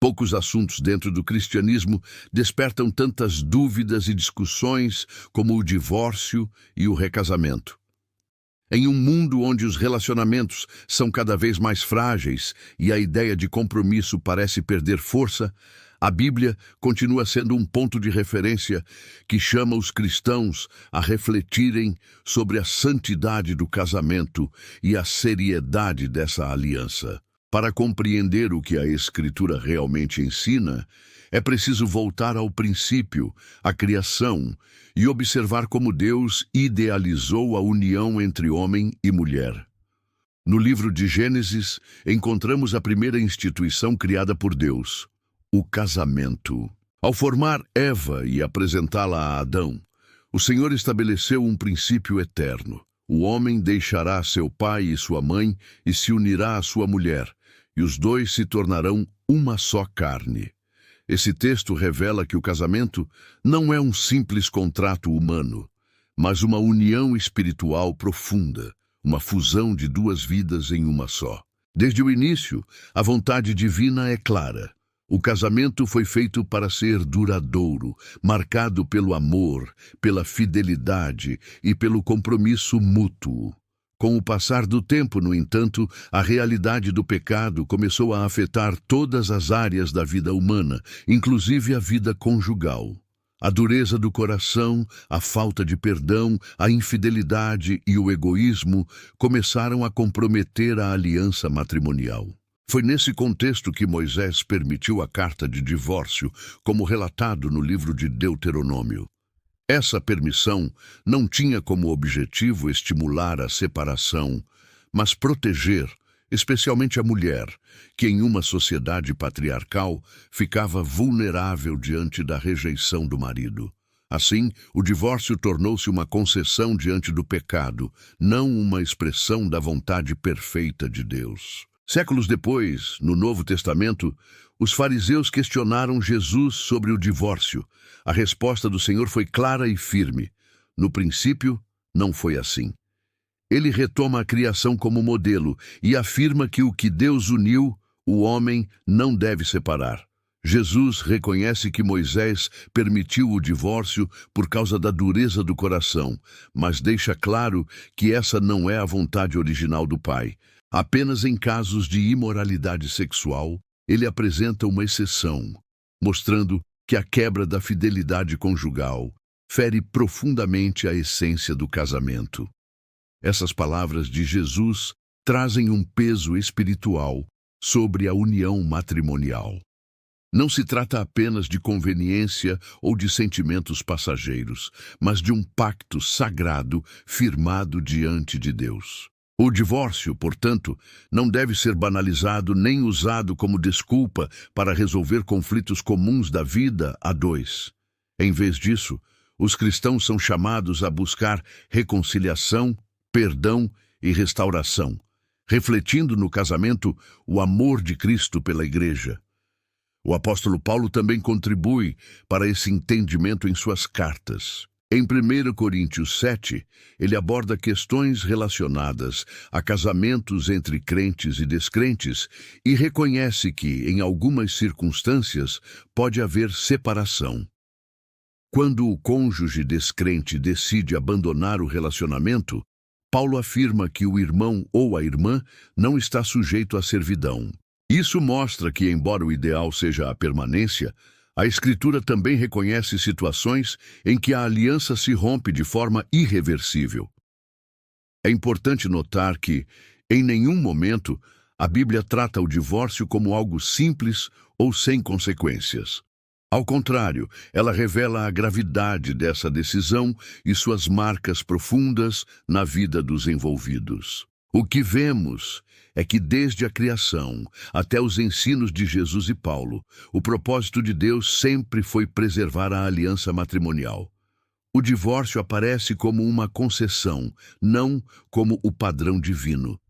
Poucos assuntos dentro do cristianismo despertam tantas dúvidas e discussões como o divórcio e o recasamento. Em um mundo onde os relacionamentos são cada vez mais frágeis e a ideia de compromisso parece perder força, a Bíblia continua sendo um ponto de referência que chama os cristãos a refletirem sobre a santidade do casamento e a seriedade dessa aliança. Para compreender o que a Escritura realmente ensina, é preciso voltar ao princípio, à criação, e observar como Deus idealizou a união entre homem e mulher. No livro de Gênesis, encontramos a primeira instituição criada por Deus, o casamento. Ao formar Eva e apresentá-la a Adão, o Senhor estabeleceu um princípio eterno. O homem deixará seu pai e sua mãe e se unirá à sua mulher, e os dois se tornarão uma só carne. Esse texto revela que o casamento não é um simples contrato humano, mas uma união espiritual profunda, uma fusão de duas vidas em uma só. Desde o início, a vontade divina é clara. O casamento foi feito para ser duradouro, marcado pelo amor, pela fidelidade e pelo compromisso mútuo. Com o passar do tempo, no entanto, a realidade do pecado começou a afetar todas as áreas da vida humana, inclusive a vida conjugal. A dureza do coração, a falta de perdão, a infidelidade e o egoísmo começaram a comprometer a aliança matrimonial. Foi nesse contexto que Moisés permitiu a carta de divórcio, como relatado no livro de Deuteronômio. Essa permissão não tinha como objetivo estimular a separação, mas proteger, especialmente a mulher, que em uma sociedade patriarcal ficava vulnerável diante da rejeição do marido. Assim, o divórcio tornou-se uma concessão diante do pecado, não uma expressão da vontade perfeita de Deus. Séculos depois, no Novo Testamento, os fariseus questionaram Jesus sobre o divórcio. A resposta do Senhor foi clara e firme. No princípio, não foi assim. Ele retoma a criação como modelo e afirma que o que Deus uniu, o homem não deve separar. Jesus reconhece que Moisés permitiu o divórcio por causa da dureza do coração, mas deixa claro que essa não é a vontade original do Pai. Apenas em casos de imoralidade sexual, ele apresenta uma exceção, mostrando que a quebra da fidelidade conjugal fere profundamente a essência do casamento. Essas palavras de Jesus trazem um peso espiritual sobre a união matrimonial. Não se trata apenas de conveniência ou de sentimentos passageiros, mas de um pacto sagrado firmado diante de Deus. O divórcio, portanto, não deve ser banalizado nem usado como desculpa para resolver conflitos comuns da vida a dois. Em vez disso, os cristãos são chamados a buscar reconciliação, perdão e restauração, refletindo no casamento o amor de Cristo pela Igreja. O apóstolo Paulo também contribui para esse entendimento em suas cartas. Em 1 Coríntios 7, ele aborda questões relacionadas a casamentos entre crentes e descrentes e reconhece que, em algumas circunstâncias, pode haver separação. Quando o cônjuge descrente decide abandonar o relacionamento, Paulo afirma que o irmão ou a irmã não está sujeito à servidão. Isso mostra que, embora o ideal seja a permanência, a Escritura também reconhece situações em que a aliança se rompe de forma irreversível. É importante notar que, em nenhum momento, a Bíblia trata o divórcio como algo simples ou sem consequências. Ao contrário, ela revela a gravidade dessa decisão e suas marcas profundas na vida dos envolvidos. O que vemos é que desde a criação até os ensinos de Jesus e Paulo, o propósito de Deus sempre foi preservar a aliança matrimonial. O divórcio aparece como uma concessão, não como o padrão divino.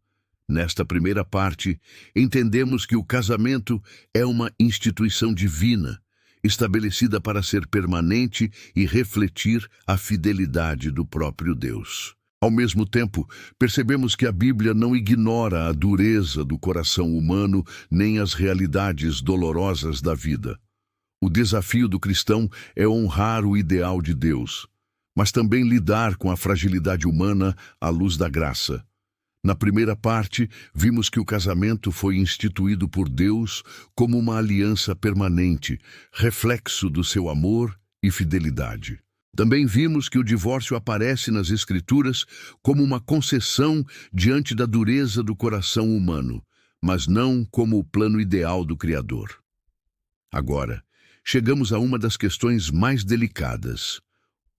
Nesta primeira parte, entendemos que o casamento é uma instituição divina, estabelecida para ser permanente e refletir a fidelidade do próprio Deus. Ao mesmo tempo, percebemos que a Bíblia não ignora a dureza do coração humano nem as realidades dolorosas da vida. O desafio do cristão é honrar o ideal de Deus, mas também lidar com a fragilidade humana à luz da graça. Na primeira parte, vimos que o casamento foi instituído por Deus como uma aliança permanente, reflexo do seu amor e fidelidade. Também vimos que o divórcio aparece nas Escrituras como uma concessão diante da dureza do coração humano, mas não como o plano ideal do Criador. Agora, chegamos a uma das questões mais delicadas: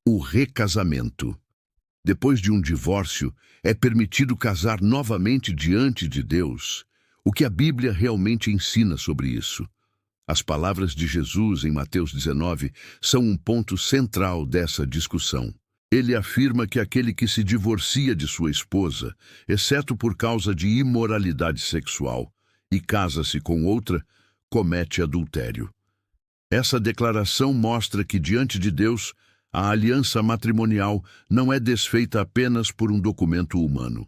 o recasamento. Depois de um divórcio, é permitido casar novamente diante de Deus? O que a Bíblia realmente ensina sobre isso? As palavras de Jesus em Mateus 19 são um ponto central dessa discussão. Ele afirma que aquele que se divorcia de sua esposa, exceto por causa de imoralidade sexual, e casa-se com outra, comete adultério. Essa declaração mostra que, diante de Deus, a aliança matrimonial não é desfeita apenas por um documento humano.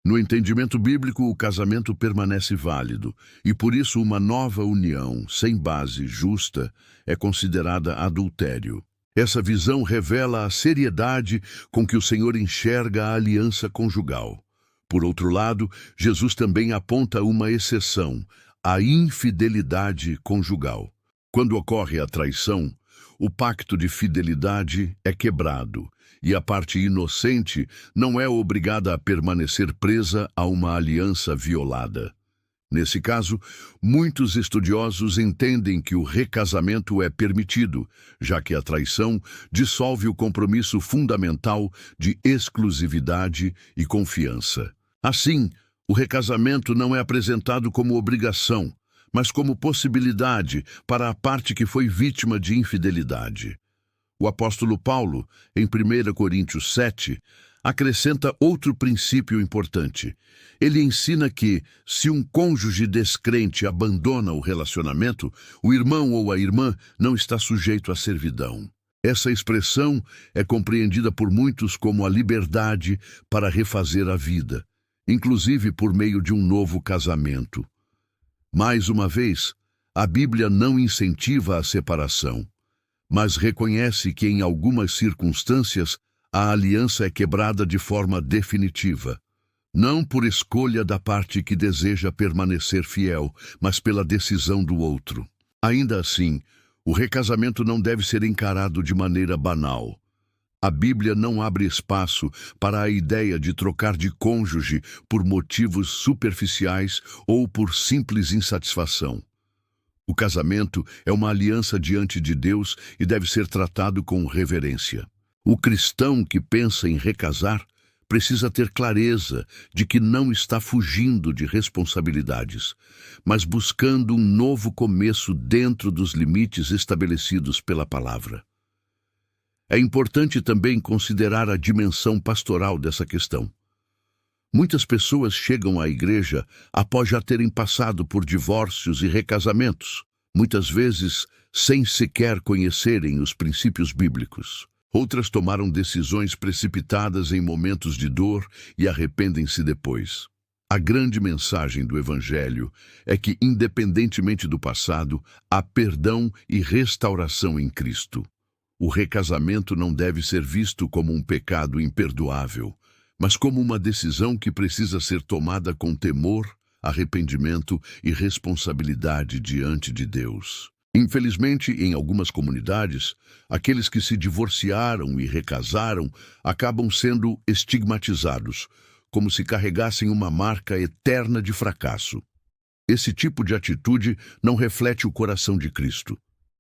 No entendimento bíblico, o casamento permanece válido, e por isso uma nova união, sem base justa, é considerada adultério. Essa visão revela a seriedade com que o Senhor enxerga a aliança conjugal. Por outro lado, Jesus também aponta uma exceção: a infidelidade conjugal. Quando ocorre a traição, o pacto de fidelidade é quebrado, e a parte inocente não é obrigada a permanecer presa a uma aliança violada. Nesse caso, muitos estudiosos entendem que o recasamento é permitido, já que a traição dissolve o compromisso fundamental de exclusividade e confiança. Assim, o recasamento não é apresentado como obrigação, mas como possibilidade para a parte que foi vítima de infidelidade. O apóstolo Paulo, em 1 Coríntios 7, acrescenta outro princípio importante. Ele ensina que, se um cônjuge descrente abandona o relacionamento, o irmão ou a irmã não está sujeito à servidão. Essa expressão é compreendida por muitos como a liberdade para refazer a vida, inclusive por meio de um novo casamento. Mais uma vez, a Bíblia não incentiva a separação, mas reconhece que, em algumas circunstâncias, a aliança é quebrada de forma definitiva, não por escolha da parte que deseja permanecer fiel, mas pela decisão do outro. Ainda assim, o recasamento não deve ser encarado de maneira banal. A Bíblia não abre espaço para a ideia de trocar de cônjuge por motivos superficiais ou por simples insatisfação. O casamento é uma aliança diante de Deus e deve ser tratado com reverência. O cristão que pensa em recasar precisa ter clareza de que não está fugindo de responsabilidades, mas buscando um novo começo dentro dos limites estabelecidos pela palavra. É importante também considerar a dimensão pastoral dessa questão. Muitas pessoas chegam à igreja após já terem passado por divórcios e recasamentos, muitas vezes sem sequer conhecerem os princípios bíblicos. Outras tomaram decisões precipitadas em momentos de dor e arrependem-se depois. A grande mensagem do Evangelho é que, independentemente do passado, há perdão e restauração em Cristo. O recasamento não deve ser visto como um pecado imperdoável, mas como uma decisão que precisa ser tomada com temor, arrependimento e responsabilidade diante de Deus. Infelizmente, em algumas comunidades, aqueles que se divorciaram e recasaram acabam sendo estigmatizados, como se carregassem uma marca eterna de fracasso. Esse tipo de atitude não reflete o coração de Cristo.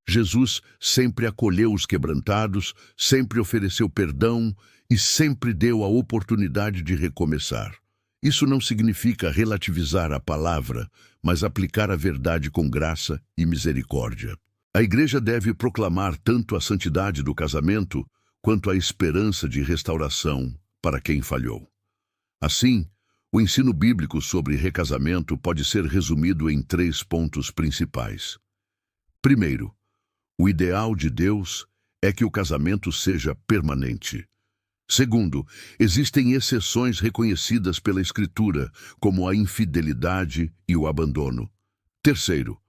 Jesus sempre acolheu os quebrantados, sempre ofereceu perdão e sempre deu a oportunidade de recomeçar. Isso não significa relativizar a palavra, mas aplicar a verdade com graça e misericórdia. A igreja deve proclamar tanto a santidade do casamento quanto a esperança de restauração para quem falhou. Assim, o ensino bíblico sobre recasamento pode ser resumido em 3 pontos principais. Primeiro, o ideal de Deus é que o casamento seja permanente. Segundo, existem exceções reconhecidas pela Escritura, como a infidelidade e o abandono. Terceiro,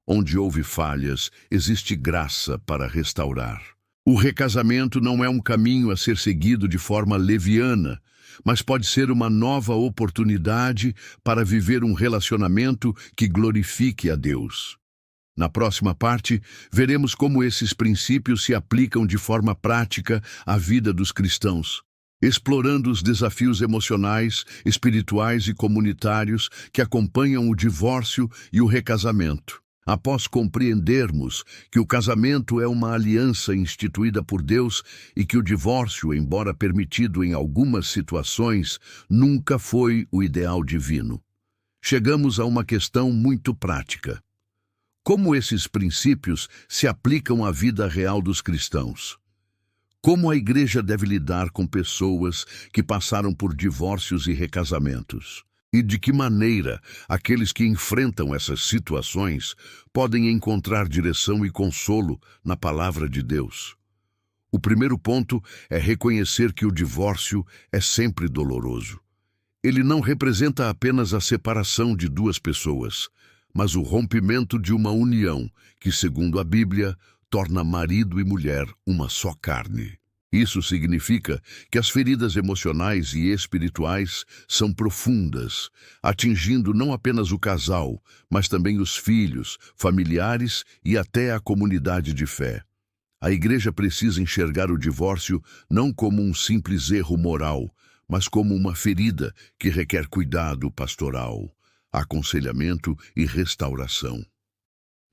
onde houve falhas, existe graça para restaurar. O recasamento não é um caminho a ser seguido de forma leviana, mas pode ser uma nova oportunidade para viver um relacionamento que glorifique a Deus. Na próxima parte, veremos como esses princípios se aplicam de forma prática à vida dos cristãos, explorando os desafios emocionais, espirituais e comunitários que acompanham o divórcio e o recasamento. Após compreendermos que o casamento é uma aliança instituída por Deus e que o divórcio, embora permitido em algumas situações, nunca foi o ideal divino, chegamos a uma questão muito prática. Como esses princípios se aplicam à vida real dos cristãos? Como a igreja deve lidar com pessoas que passaram por divórcios e recasamentos? E de que maneira aqueles que enfrentam essas situações podem encontrar direção e consolo na palavra de Deus? O primeiro ponto é reconhecer que o divórcio é sempre doloroso. Ele não representa apenas a separação de duas pessoas, mas o rompimento de uma união que, segundo a Bíblia, torna marido e mulher uma só carne. Isso significa que as feridas emocionais e espirituais são profundas, atingindo não apenas o casal, mas também os filhos, familiares e até a comunidade de fé. A igreja precisa enxergar o divórcio não como um simples erro moral, mas como uma ferida que requer cuidado pastoral, aconselhamento e restauração.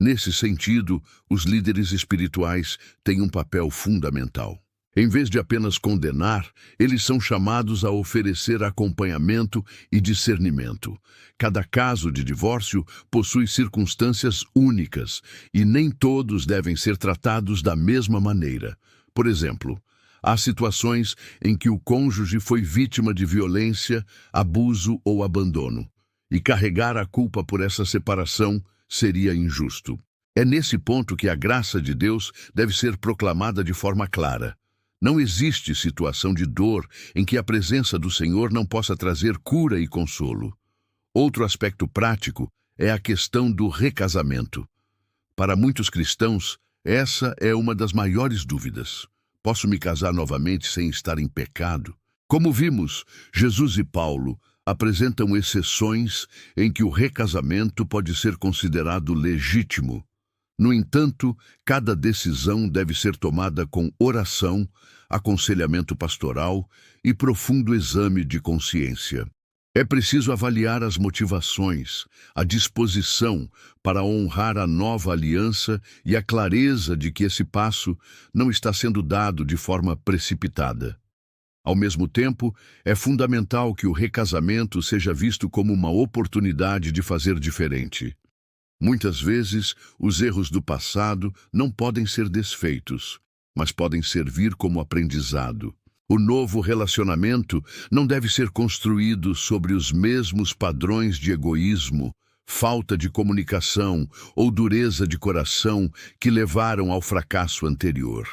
Nesse sentido, os líderes espirituais têm um papel fundamental. Em vez de apenas condenar, eles são chamados a oferecer acompanhamento e discernimento. Cada caso de divórcio possui circunstâncias únicas e nem todos devem ser tratados da mesma maneira. Por exemplo, há situações em que o cônjuge foi vítima de violência, abuso ou abandono, e carregar a culpa por essa separação seria injusto. É nesse ponto que a graça de Deus deve ser proclamada de forma clara. Não existe situação de dor em que a presença do Senhor não possa trazer cura e consolo. Outro aspecto prático é a questão do recasamento. Para muitos cristãos, essa é uma das maiores dúvidas. Posso me casar novamente sem estar em pecado? Como vimos, Jesus e Paulo apresentam exceções em que o recasamento pode ser considerado legítimo. No entanto, cada decisão deve ser tomada com oração, aconselhamento pastoral e profundo exame de consciência. É preciso avaliar as motivações, a disposição para honrar a nova aliança e a clareza de que esse passo não está sendo dado de forma precipitada. Ao mesmo tempo, é fundamental que o recasamento seja visto como uma oportunidade de fazer diferente. Muitas vezes, os erros do passado não podem ser desfeitos, mas podem servir como aprendizado. O novo relacionamento não deve ser construído sobre os mesmos padrões de egoísmo, falta de comunicação ou dureza de coração que levaram ao fracasso anterior.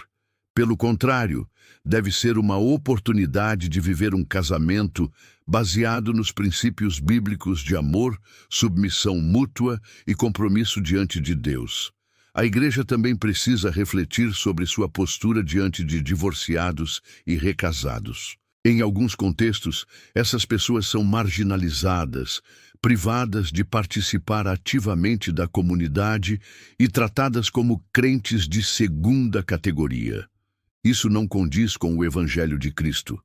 Pelo contrário, deve ser uma oportunidade de viver um casamento baseado nos princípios bíblicos de amor, submissão mútua e compromisso diante de Deus. A igreja também precisa refletir sobre sua postura diante de divorciados e recasados. Em alguns contextos, essas pessoas são marginalizadas, privadas de participar ativamente da comunidade e tratadas como crentes de segunda categoria. Isso não condiz com o Evangelho de Cristo.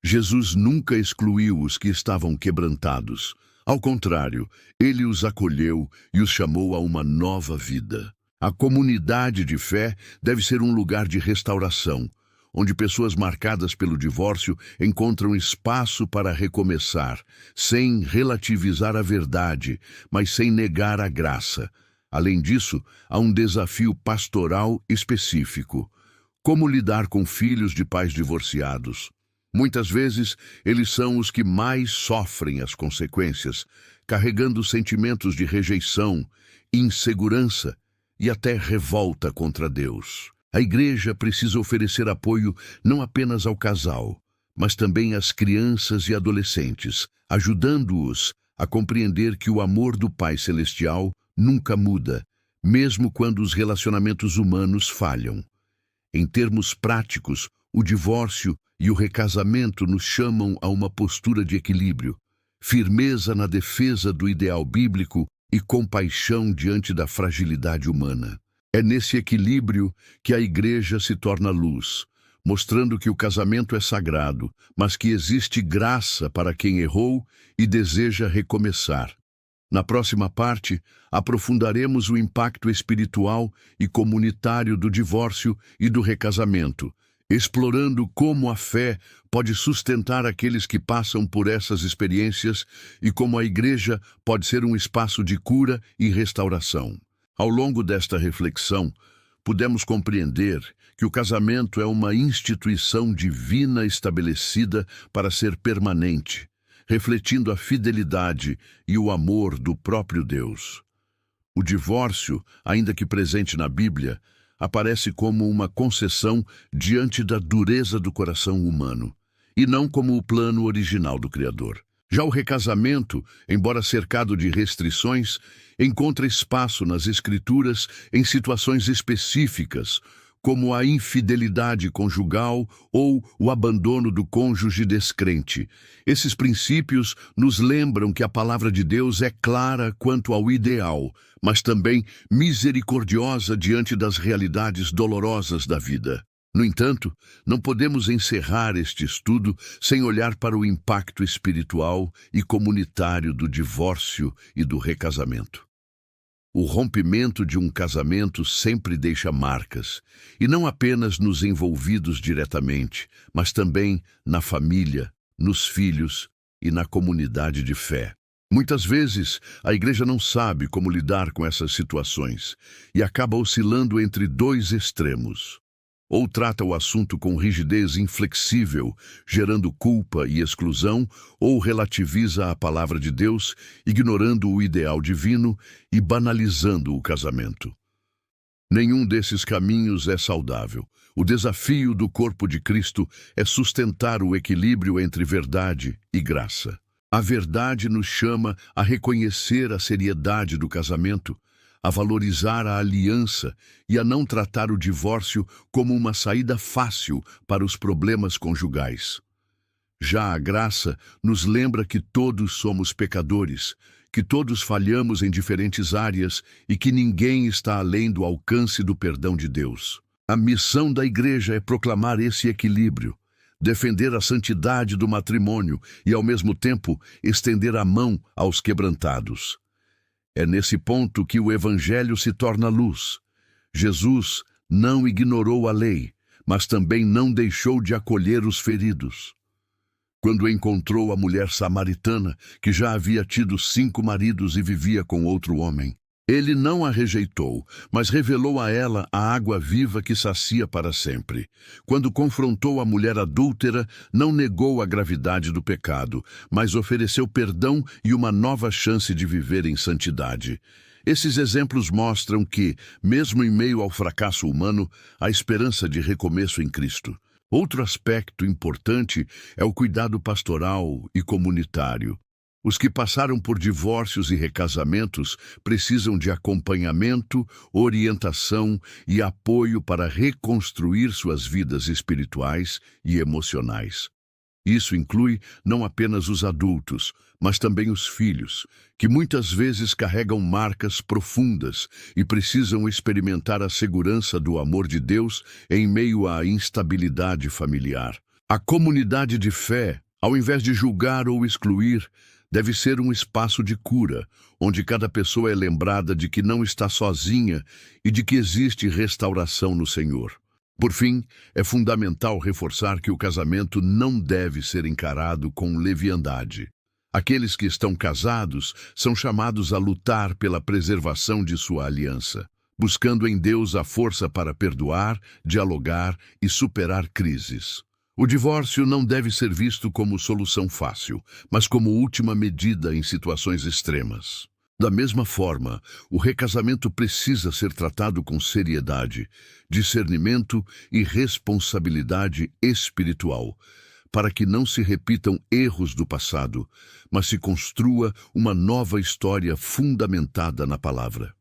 Jesus nunca excluiu os que estavam quebrantados. Ao contrário, ele os acolheu e os chamou a uma nova vida. A comunidade de fé deve ser um lugar de restauração, onde pessoas marcadas pelo divórcio encontram espaço para recomeçar, sem relativizar a verdade, mas sem negar a graça. Além disso, há um desafio pastoral específico. Como lidar com filhos de pais divorciados? Muitas vezes, eles são os que mais sofrem as consequências, carregando sentimentos de rejeição, insegurança e até revolta contra Deus. A igreja precisa oferecer apoio não apenas ao casal, mas também às crianças e adolescentes, ajudando-os a compreender que o amor do Pai Celestial nunca muda, mesmo quando os relacionamentos humanos falham. Em termos práticos, o divórcio e o recasamento nos chamam a uma postura de equilíbrio, firmeza na defesa do ideal bíblico e compaixão diante da fragilidade humana. É nesse equilíbrio que a Igreja se torna luz, mostrando que o casamento é sagrado, mas que existe graça para quem errou e deseja recomeçar. Na próxima parte, aprofundaremos o impacto espiritual e comunitário do divórcio e do recasamento, explorando como a fé pode sustentar aqueles que passam por essas experiências e como a Igreja pode ser um espaço de cura e restauração. Ao longo desta reflexão, pudemos compreender que o casamento é uma instituição divina estabelecida para ser permanente, refletindo a fidelidade e o amor do próprio Deus. O divórcio, ainda que presente na Bíblia, aparece como uma concessão diante da dureza do coração humano, e não como o plano original do Criador. Já o recasamento, embora cercado de restrições, encontra espaço nas Escrituras em situações específicas, como a infidelidade conjugal ou o abandono do cônjuge descrente. Esses princípios nos lembram que a palavra de Deus é clara quanto ao ideal, mas também misericordiosa diante das realidades dolorosas da vida. No entanto, não podemos encerrar este estudo sem olhar para o impacto espiritual e comunitário do divórcio e do recasamento. O rompimento de um casamento sempre deixa marcas, e não apenas nos envolvidos diretamente, mas também na família, nos filhos e na comunidade de fé. Muitas vezes, a Igreja não sabe como lidar com essas situações e acaba oscilando entre dois extremos. Ou trata o assunto com rigidez inflexível, gerando culpa e exclusão, ou relativiza a palavra de Deus, ignorando o ideal divino e banalizando o casamento. Nenhum desses caminhos é saudável. O desafio do corpo de Cristo é sustentar o equilíbrio entre verdade e graça. A verdade nos chama a reconhecer a seriedade do casamento, a valorizar a aliança e a não tratar o divórcio como uma saída fácil para os problemas conjugais. Já a graça nos lembra que todos somos pecadores, que todos falhamos em diferentes áreas e que ninguém está além do alcance do perdão de Deus. A missão da Igreja é proclamar esse equilíbrio, defender a santidade do matrimônio e, ao mesmo tempo, estender a mão aos quebrantados. É nesse ponto que o Evangelho se torna luz. Jesus não ignorou a lei, mas também não deixou de acolher os feridos. Quando encontrou a mulher samaritana, que já havia tido 5 maridos e vivia com outro homem, ele não a rejeitou, mas revelou a ela a água viva que sacia para sempre. Quando confrontou a mulher adúltera, não negou a gravidade do pecado, mas ofereceu perdão e uma nova chance de viver em santidade. Esses exemplos mostram que, mesmo em meio ao fracasso humano, há esperança de recomeço em Cristo. Outro aspecto importante é o cuidado pastoral e comunitário. Os que passaram por divórcios e recasamentos precisam de acompanhamento, orientação e apoio para reconstruir suas vidas espirituais e emocionais. Isso inclui não apenas os adultos, mas também os filhos, que muitas vezes carregam marcas profundas e precisam experimentar a segurança do amor de Deus em meio à instabilidade familiar. A comunidade de fé, ao invés de julgar ou excluir, deve ser um espaço de cura, onde cada pessoa é lembrada de que não está sozinha e de que existe restauração no Senhor. Por fim, é fundamental reforçar que o casamento não deve ser encarado com leviandade. Aqueles que estão casados são chamados a lutar pela preservação de sua aliança, buscando em Deus a força para perdoar, dialogar e superar crises. O divórcio não deve ser visto como solução fácil, mas como última medida em situações extremas. Da mesma forma, o recasamento precisa ser tratado com seriedade, discernimento e responsabilidade espiritual, para que não se repitam erros do passado, mas se construa uma nova história fundamentada na palavra.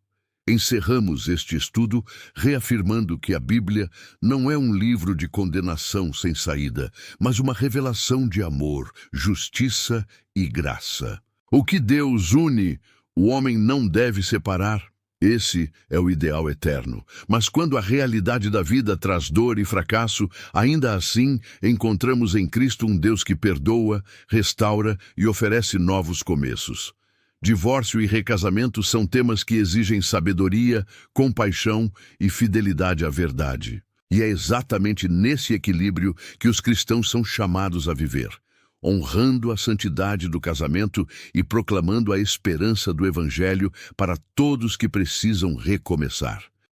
Encerramos este estudo reafirmando que a Bíblia não é um livro de condenação sem saída, mas uma revelação de amor, justiça e graça. O que Deus une, o homem não deve separar. Esse é o ideal eterno. Mas quando a realidade da vida traz dor e fracasso, ainda assim encontramos em Cristo um Deus que perdoa, restaura e oferece novos começos. Divórcio e recasamento são temas que exigem sabedoria, compaixão e fidelidade à verdade. E é exatamente nesse equilíbrio que os cristãos são chamados a viver, honrando a santidade do casamento e proclamando a esperança do Evangelho para todos que precisam recomeçar.